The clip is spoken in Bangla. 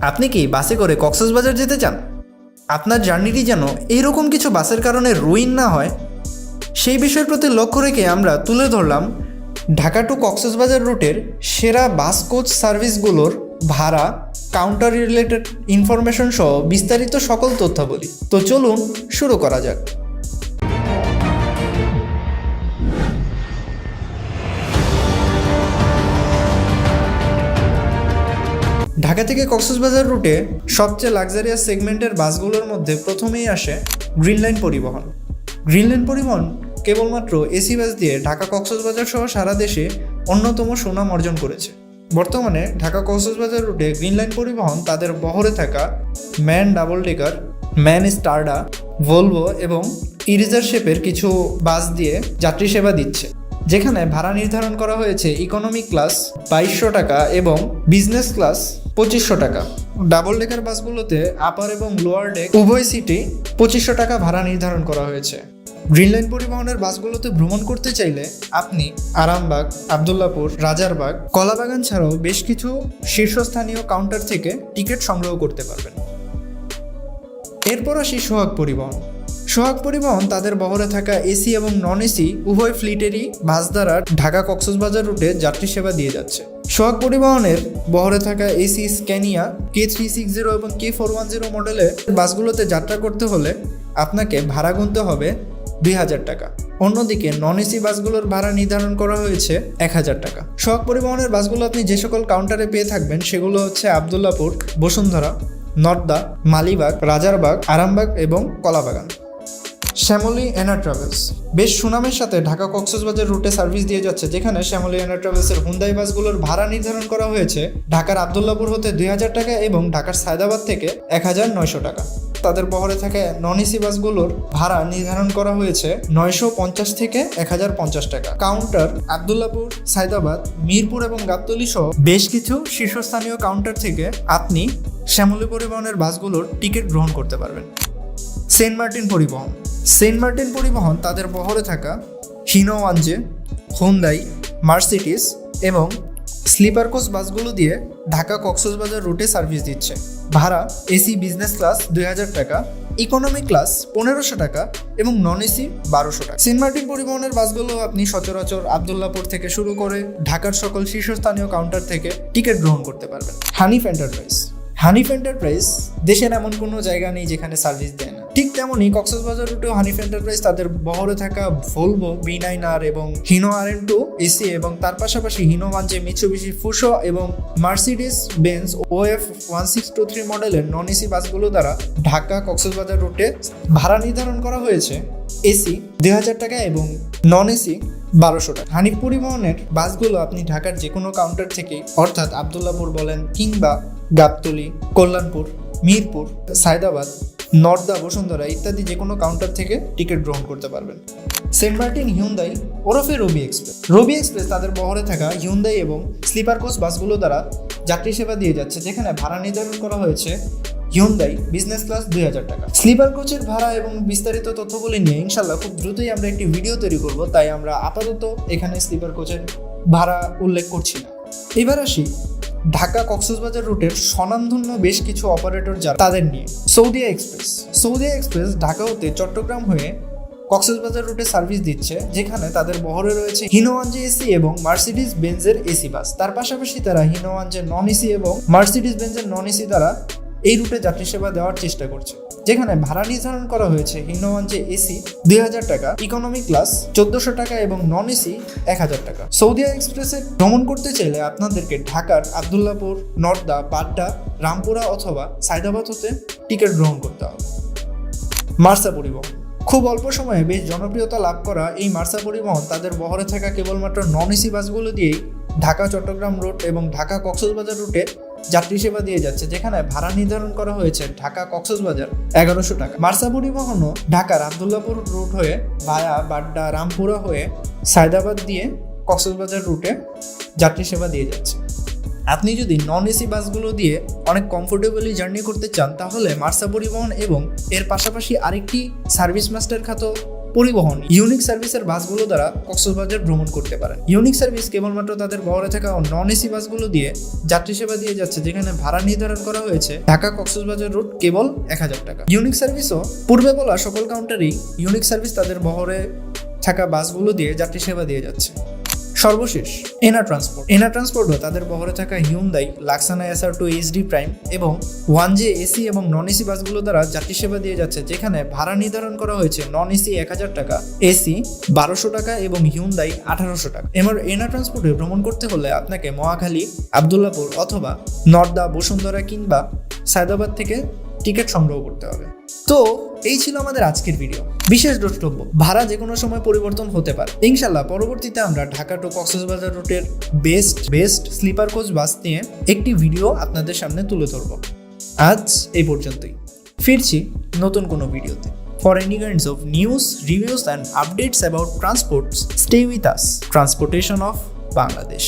আপনি কি বাসে করে কক্সবাজার যেতে চান? আপনার জার্নিটি যেন এইরকম কিছু বাসের কারণে রুইন না হয়, সেই বিষয়ের প্রতি লক্ষ্য রেখে আমরা তুলে ধরলাম ঢাকা টু কক্সবাজার রুটের সেরা বাস কোচ সার্ভিসগুলোর ভাড়া, কাউন্টার রিলেটেড ইনফরমেশন সহ বিস্তারিত সকল তথ্যাবলী। তো চলুন শুরু করা যাক। ঢাকা থেকে কক্সবাজার রুটে সবচেয়ে লাক্সারিয়াস সেগমেন্টের বাসগুলোর মধ্যে প্রথমেই আসে গ্রিন লাইন পরিবহন। গ্রিন লাইন পরিবহন কেবলমাত্র এসি বাস দিয়ে ঢাকা কক্সবাজার সহ সারা দেশে অন্যতম সুনাম অর্জন করেছে। বর্তমানে ঢাকা কক্সবাজার রুটে গ্রিন লাইন পরিবহন তাদের বহরে থাকা ম্যান ডাবল ডেকার, ম্যান স্টারডা, ভলভো এবং ইরিজার শেপের কিছু বাস দিয়ে যাত্রী সেবা দিচ্ছে, যেখানে ভাড়া নির্ধারণ করা হয়েছে ইকোনমি ক্লাস 2200 টাকা এবং বিজনেস ক্লাস 2500 টাকা। ডাবল ডেকার বাসগুলোতে আপার এবং লোয়ার ডেক উভয় সিটে 2500 টাকা ভাড়া নির্ধারণ করা হয়েছে। গ্রিন লাইন পরিবহনের বাসগুলোতে ভ্রমণ করতে চাইলে আপনি আরামবাগ, আবদুল্লাপুর, রাজারবাগ, কলাবাগান ছাড়াও বেশ কিছু শীর্ষস্থানীয় কাউন্টার থেকে টিকিট সংগ্রহ করতে পারবেন। এরপর আসি সোহাগ পরিবহন। সোহাগ পরিবহন তাদের বহরে থাকা এসি এবং নন এসি উভয় ফ্লিটেরই বাস দ্বারা ঢাকা কক্সবাজার রুটে যাত্রী সেবা দিয়ে যাচ্ছে। সোহাগ পরিবহনের বহরে থাকা এসি স্ক্যানিয়া K360 এবং K410 মডেলের বাসগুলোতে যাত্রা করতে হলে আপনাকে ভাড়া গুনতে হবে 2000 টাকা। অন্যদিকে নন এসি বাসগুলোর ভাড়া নির্ধারণ করা হয়েছে 1000 টাকা। সোহাগ পরিবহনের বাসগুলো আপনি যে সকল কাউন্টারে পেয়ে থাকবেন সেগুলো হচ্ছে আবদুল্লাপুর, বসুন্ধরা, নর্দা, মালিবাগ, রাজারবাগ, আরামবাগ এবং কলাবাগান। শ্যামলী এনা ট্রাভেলস বেশ সুনামের সাথে ঢাকা কক্সবাজার রুটে সার্ভিস দিয়ে যাচ্ছে, যেখানে শ্যামলী এনা ট্রাভেলসের হুন্দাই বাসগুলোর ভাড়া নির্ধারণ করা হয়েছে ঢাকার আবদুল্লাপুর হতে 2000 টাকা এবং ঢাকার সায়দাবাদ থেকে 1900 টাকা। তাদের বহরে থাকা নন এসি বাসগুলোর ভাড়া নির্ধারণ করা হয়েছে 950 থেকে 1050 টাকা। কাউন্টার আবদুল্লাপুর, সায়দাবাদ, মিরপুর এবং গাবতলী সহ বেশ কিছু শীর্ষস্থানীয় কাউন্টার থেকে আপনি শ্যামলী পরিবহনের বাসগুলোর টিকিট গ্রহণ করতে পারবেন। সেন্ট মার্টিন পরিবহন। সেন্ট মার্টিন পরিবহন তাদের বহরে থাকা হিনো ওয়ানজে, হুন্দাই, মার্সিডিজ এবং স্লিপার কোচ বাসগুলো দিয়ে ঢাকা কক্সবাজার রুটে সার্ভিস দিচ্ছে। ভাড়া এসি বিজনেস ক্লাস 2000 টাকা, ইকোনমি ক্লাস 1500 টাকা এবং নন এসি 1200 টাকা। সেন্ট মার্টিন পরিবহনের বাসগুলো আপনি সচরাচর আবদুল্লাপুর থেকে শুরু করে ঢাকার সকল শীর্ষস্থানীয় কাউন্টার থেকে টিকিট গ্রহণ করতে পারবেন। হানিফ এন্টারপ্রাইজ। হানিফ এন্টারপ্রাইজ দেশের এমন কোনো জায়গা নেই যেখানে সার্ভিস দেয় না। ঠিক তেমনই কক্সবাজার রুটেও হানিফ এন্টারপ্রাইজ তাদের বহরে থাকা ভলভো B9R এবং হিনো RM2 এসি এবং তার পাশাপাশি হিনো ওয়ানজে, মিৎসুবিশি ফুসো এবং মার্সিডিজ বেঞ্জ OF 1623 মডেলের নন এসি বাসগুলো দ্বারা ঢাকা কক্সবাজার রুটে ভাড়া নির্ধারণ করা হয়েছে এসি 2000 টাকা এবং নন এসি 1200 টাকা। হানিফ পরিবহনের বাসগুলো আপনি ঢাকার যে কোনো কাউন্টার থেকে, অর্থাৎ আবদুল্লাপুর বলেন কিংবা গাবতলী, কল্যাণপুর, মিরপুর, সায়দাবাদ, নর্দা, বসুন্ধরা ইত্যাদি যে কোনো কাউন্টার থেকে টিকিট গ্রহণ করতে পারবেন। সেন্ট মার্টিন হিউন্দাই ওরফে রবি এক্সপ্রেস। রবি এক্সপ্রেস তাদের বহরে থাকা হিউন্দাই এবং স্লিপার কোচ বাসগুলো দ্বারা যাত্রী সেবা দিয়ে যাচ্ছে, যেখানে ভাড়া নির্ধারণ করা হয়েছে হিউন্দাই বিজনেস ক্লাস 2000 টাকা। স্লিপার কোচের ভাড়া এবং বিস্তারিত তথ্যগুলি নিয়ে ইনশাল্লাহ খুব দ্রুতই আমরা একটি ভিডিও তৈরি করব, তাই আমরা আপাতত এখানে স্লিপার কোচের ভাড়া উল্লেখ করছি না। এবার আসি ঢাকা কক্সবাজার রুটের স্বনামধন্য বেশ কিছু অপারেটর যারা তাদের নিয়ে। সৌদিয়া এক্সপ্রেস। সৌদিয়া এক্সপ্রেস ঢাকা হতে চট্টগ্রাম হয়ে কক্সবাজার রুটে সার্ভিস দিচ্ছে, যেখানে তাদের বহরে রয়েছে হিনো ওয়ানজে এসি এবং মার্সিডিজ বেঞ্জের এসি বাস। তার পাশাপাশি তারা হিনো ওয়ানজে নন এসি এবং মার্সিডিজ বেঞ্জের নন এসি দ্বারা এই রুটে যাত্রী সেবা দেওয়ার চেষ্টা করছে, যেখানে ভাড়া নির্ধারণ করা হয়েছে হিনো ওয়ানজে এসি 2000 টাকা, ইকোনমি ক্লাস 1400 টাকা এবং নন এসি 1000 টাকা। সৌদিয়া এক্সপ্রেসে ভ্রমণ করতে চাইলে আপনাদেরকে ঢাকার আবদুল্লাপুর, নর্দা, বাড্ডা, রামপুরা অথবা সায়দাবাদ হতে টিকিট গ্রহণ করতে হবে। মার্সা পরিবহন। খুব অল্প সময়ে বেশ জনপ্রিয়তা লাভ করা এই মার্সা পরিবহন তাদের বহরে থাকা কেবলমাত্র নন এসি বাসগুলো দিয়েই ঢাকা চট্টগ্রাম রুট এবং ঢাকা কক্সবাজার রুটে যাত্রী সেবা দিয়ে যাচ্ছে, যেখানে ভাড়া নির্ধারণ করা হয়েছে ঢাকা কক্সবাজার 1100 টাকা। মার্সা পরিবহনও ঢাকার আবদুল্লাপুর রুট হয়ে ভায়া বাড্ডা, রামপুরা হয়ে সায়দাবাদ দিয়ে কক্সবাজার রুটে যাত্রী সেবা দিয়ে যাচ্ছে। আপনি যদি নন এসি বাসগুলো দিয়ে অনেক কমফোর্টেবলি জার্নি করতে চান, তাহলে মার্সা পরিবহন এবং এর পাশাপাশি আরেকটি সার্ভিস মাস্টার খ্যাত পরিবহন ইউনিক সার্ভিসের বাসগুলো দ্বারা কক্সবাজার ভ্রমণ করতে পারেন। ইউনিক সার্ভিস কেবলমাত্র তাদের বহরে থাকা নন এসি বাসগুলো দিয়ে যাত্রী সেবা দিয়ে যাচ্ছে, যেখানে ভাড়া নির্ধারণ করা হয়েছে ঢাকা কক্সবাজার রুট কেবল 1000 টাকা। ইউনিক সার্ভিসও পূর্বে বলা সকল কাউন্টারই ইউনিক সার্ভিস তাদের বহরে থাকা বাসগুলো দিয়ে যাত্রী সেবা দিয়ে যাচ্ছে। সর্বশেষ এনার ট্রান্সপোর্টও তাদের বহরে থাকা Hyundai, Laksana SR2 HD prime এবং 1J এসি এবং নন এসি বাসগুলো দ্বারা যাত্রী সেবা দিয়ে যাচ্ছে, যেখানে ভাড়া নির্ধারণ করা হয়েছে নন এসি 1000 টাকা, এসি 1200 টাকা এবং হিউন্দাই 1800 টাকা। এনার ট্রান্সপোর্টে ভ্রমণ করতে হলে আপনাকে মহাখালী, আবদুল্লাপুর অথবা নর্দা, বসুন্ধরা কিংবা সায়দাবাদ থেকে টিকিট সংগ্রহ করতে হবে। তো এই ছিল আমাদের আজকের ভিডিও। বিশেষ দ্রষ্টব্য, ভাড়া যে কোনো সময় পরিবর্তন হতে পারে। ইনশাল্লাহ পরবর্তীতে আমরা ঢাকা টু কক্সবাজার রুটের বেস্ট স্লিপার কোচ বাস নিয়ে একটি ভিডিও আপনাদের সামনে তুলে ধরব। আজ এই পর্যন্তই, ফিরছি নতুন কোনো ভিডিওতে। For any kinds of news, reviews and updates about transports, stay with us. Transportation of Bangladesh.